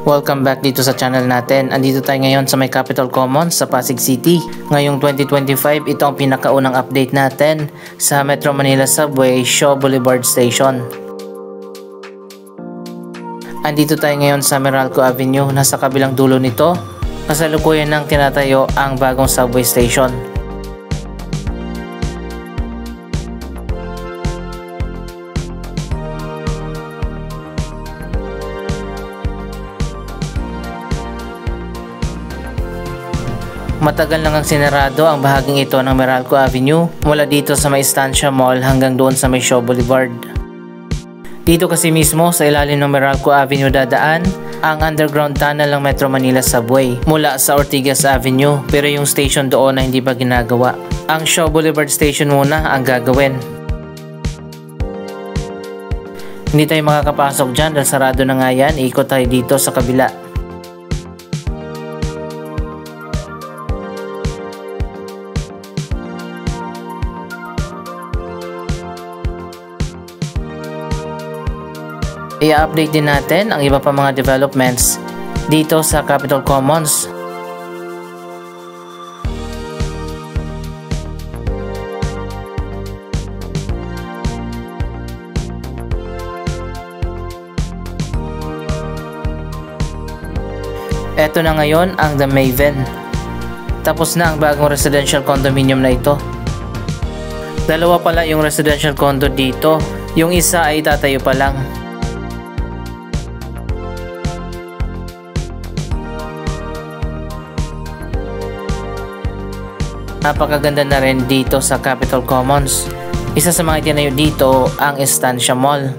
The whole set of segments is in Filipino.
Welcome back dito sa channel natin. Andito tayo ngayon sa may Capitol Commons sa Pasig City. Ngayong 2025, ito ang pinakaunang update natin sa Metro Manila Subway Shaw Boulevard Station. Andito tayo ngayon sa Meralco Avenue. Nasa kabilang dulo nito, kasalukuyan ng tinatayo ang bagong subway station. Matagal nang ang sinarado ang bahaging ito ng Meralco Avenue mula dito sa may Estancia Mall hanggang doon sa may Shaw Boulevard. Dito kasi mismo sa ilalim ng Meralco Avenue dadaan ang underground tunnel ng Metro Manila Subway mula sa Ortigas Avenue, pero yung station doon na hindi pa ginagawa. Ang Shaw Boulevard Station muna ang gagawin. Hindi tayo makakapasok dyan dahil sarado na nga yan. Iikot tayo dito sa kabila. I-update din natin ang iba pa mga developments dito sa Capitol Commons. Eto na ngayon ang The Maven. Tapos na ang bagong residential condominium na ito. Dalawa pala yung residential condo dito. Yung isa ay tatayo pa lang. Napakaganda na rin dito sa Capitol Commons. Isa sa mga itinayo dito ang Estancia Mall.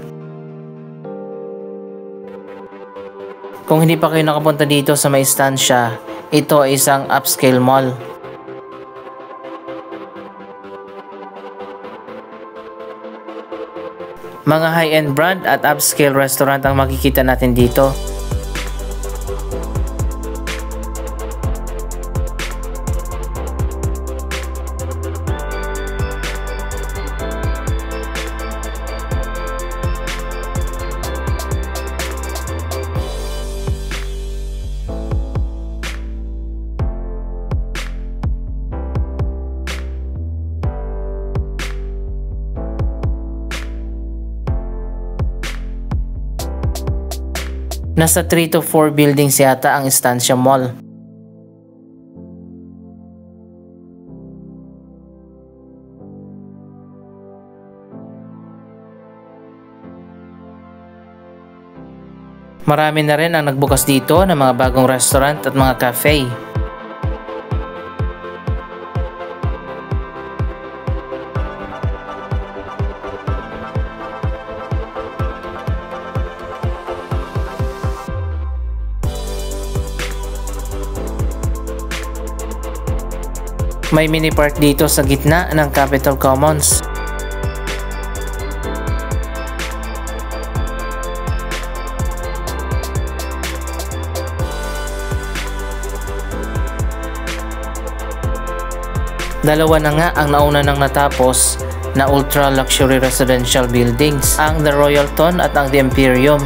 Kung hindi pa kayo nakapunta dito sa may Estancia, ito ay isang upscale mall. Mga high-end brand at upscale restaurant ang makikita natin dito. Nasa 3 to 4 buildings yata ang Estancia Mall. Marami na rin ang nagbukas dito ng mga bagong restaurant at mga cafe. May mini park dito sa gitna ng Capitol Commons. Dalawa na nga ang nauna nang natapos na ultra luxury residential buildings, ang The Royalton at ang The Imperium.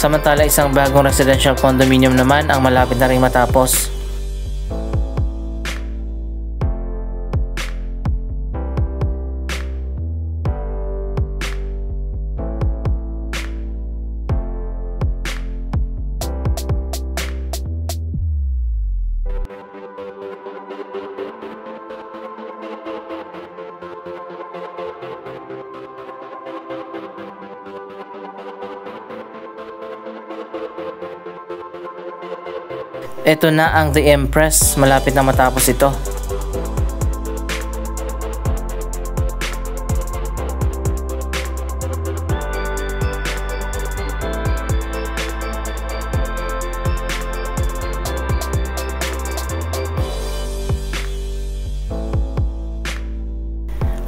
Samantala isang bagong residential condominium naman ang malapit na ring matapos. Ito na ang The Empress, malapit na matapos ito.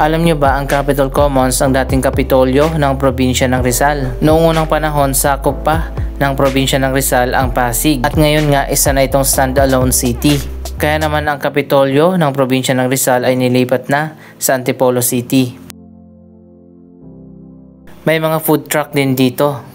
Alam nyo ba ang Capitol Commons ang dating kapitolyo ng probinsya ng Rizal? Noong unang panahon, sakop pa ng probinsya ng Rizal ang Pasig at ngayon nga isa na itong standalone city. Kaya naman ang kapitolyo ng probinsya ng Rizal ay nilipat na sa Antipolo City. May mga food truck din dito.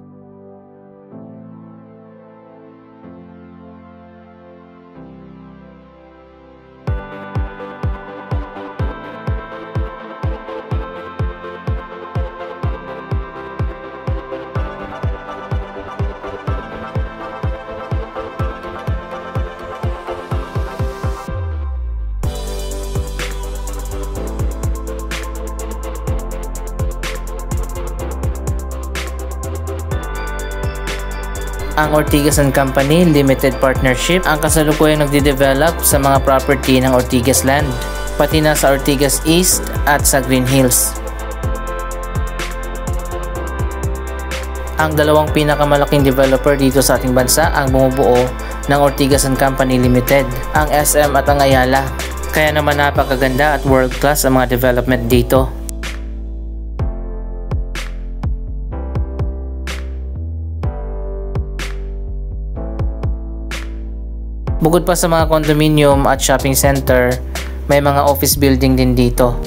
ang Ortigas & Company Limited Partnership ang kasalukuyang nagde-develop sa mga property ng Ortigas Land, pati na sa Ortigas East at sa Green Hills. Ang dalawang pinakamalaking developer dito sa ating bansa ang bumubuo ng Ortigas & Company Limited, ang SM at ang Ayala. Kaya naman napakaganda at world class ang mga development dito. Bukod pa sa mga condominium at shopping center, may mga office building din dito.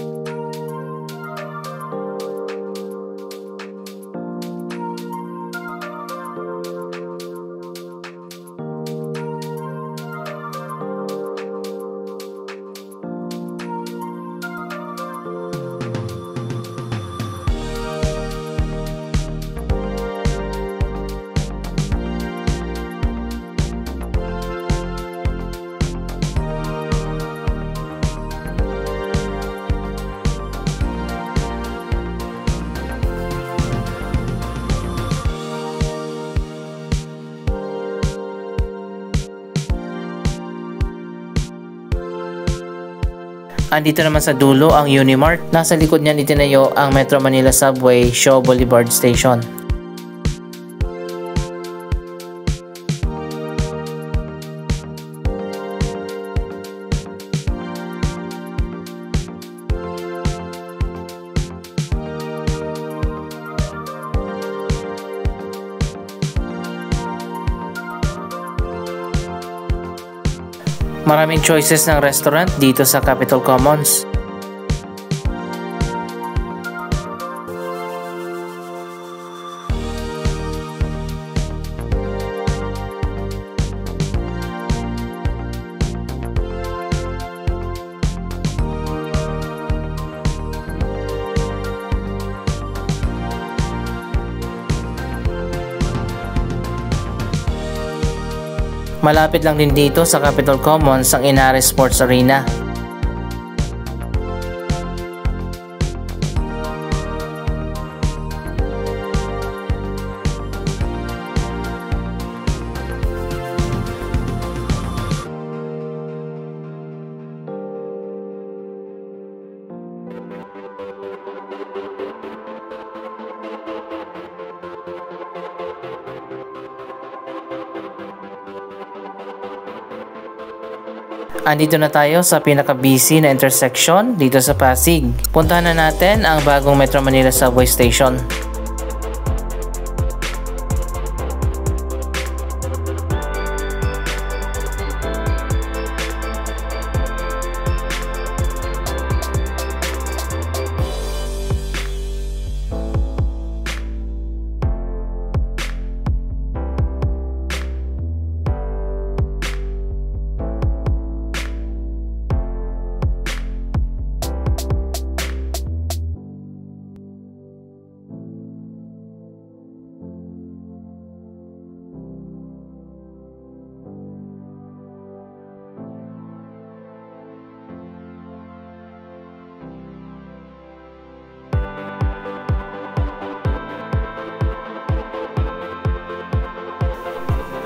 Andito naman sa dulo ang Unimart. Nasa likod niyan itinayo ang Metro Manila Subway Shaw Boulevard Station. Maraming choices ng restaurant dito sa Capitol Commons. Malapit lang din dito sa Capitol Commons ang Inares Sports Arena. Andito na tayo sa pinaka-busy na intersection dito sa Pasig. Puntahan na natin ang bagong Metro Manila Subway Station.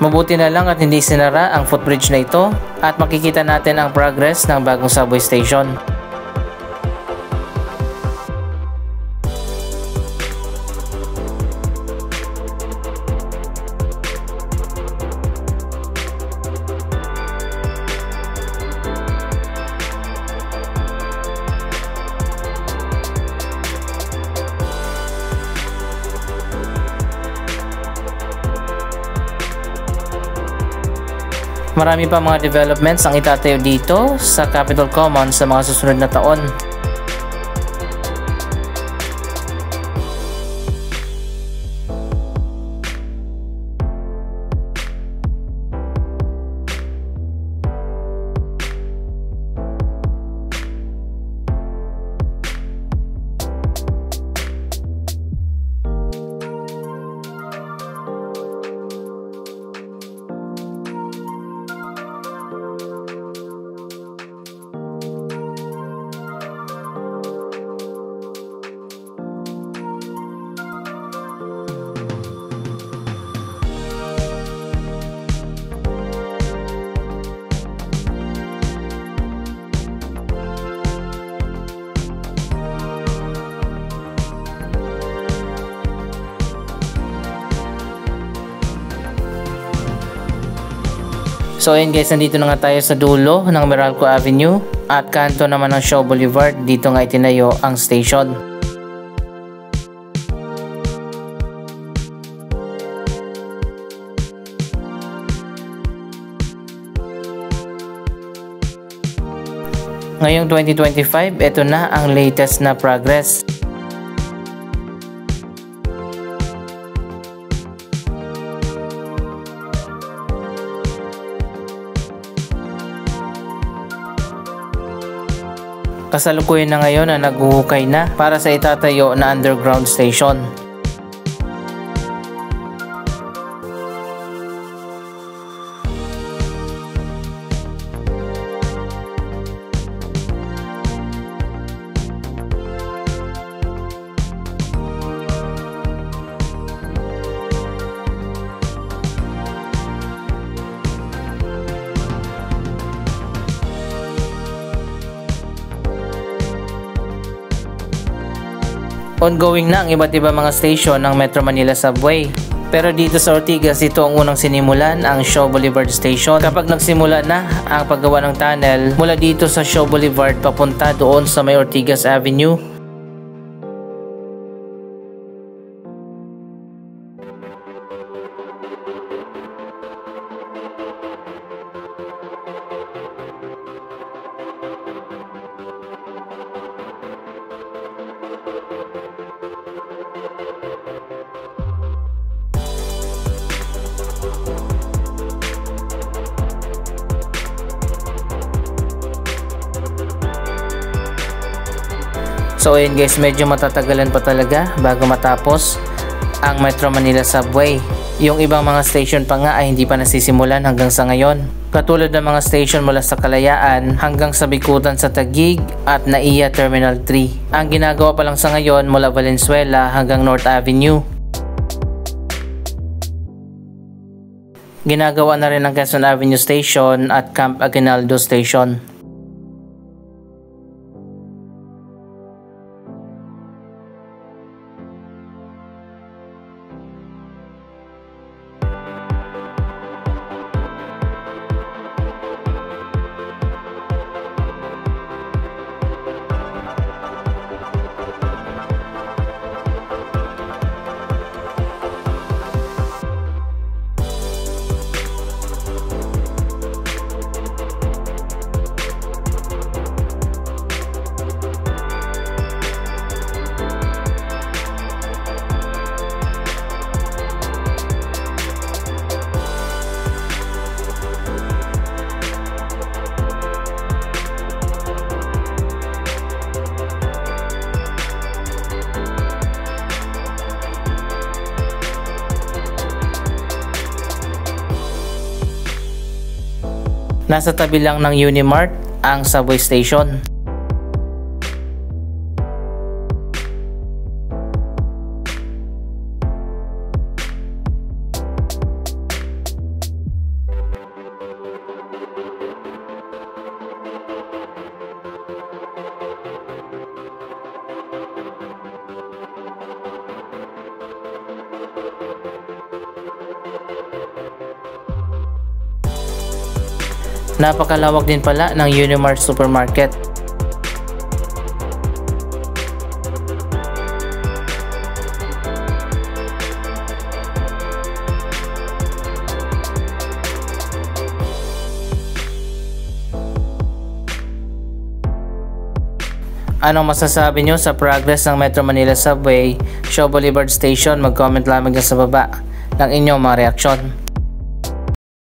Mabuti na lang at hindi sinara ang footbridge na ito at makikita natin ang progress ng bagong subway station. Marami pa mga developments ang itatayo dito sa Capitol Commons sa mga susunod na taon. So ayun guys, nandito na nga tayo sa dulo ng Meralco Avenue at kanto naman ng Shaw Boulevard. Dito nga itinayo ang station. Ngayong 2025, ito na ang latest na progress. Kasalukuyan na ngayon na naghuhukay na para sa itatayo na underground station. Ongoing na ang iba't ibang mga station ng Metro Manila Subway. Pero dito sa Ortigas, ito ang unang sinimulan, ang Shaw Boulevard Station. Kapag nagsimula na ang paggawa ng tunnel mula dito sa Shaw Boulevard papunta doon sa may Ortigas Avenue. So ayun guys, medyo matatagalan pa talaga bago matapos ang Metro Manila Subway. Yung ibang mga station pa nga ay hindi pa nasisimulan hanggang sa ngayon. Katulad ng mga station mula sa Kalayaan hanggang sa Bikutan sa Taguig at Naiya Terminal 3. Ang ginagawa pa lang sa ngayon mula Valenzuela hanggang North Avenue. Ginagawa na rin ang Quezon Avenue Station at Camp Aguinaldo Station. Nasa tabi lang ng Unimart ang subway station. Napakalawak din pala ng Unimart Supermarket. Anong masasabi nyo sa progress ng Metro Manila Subway, Shaw Boulevard Station? Mag-comment lamang dyan sa baba ng inyong mga reaksyon.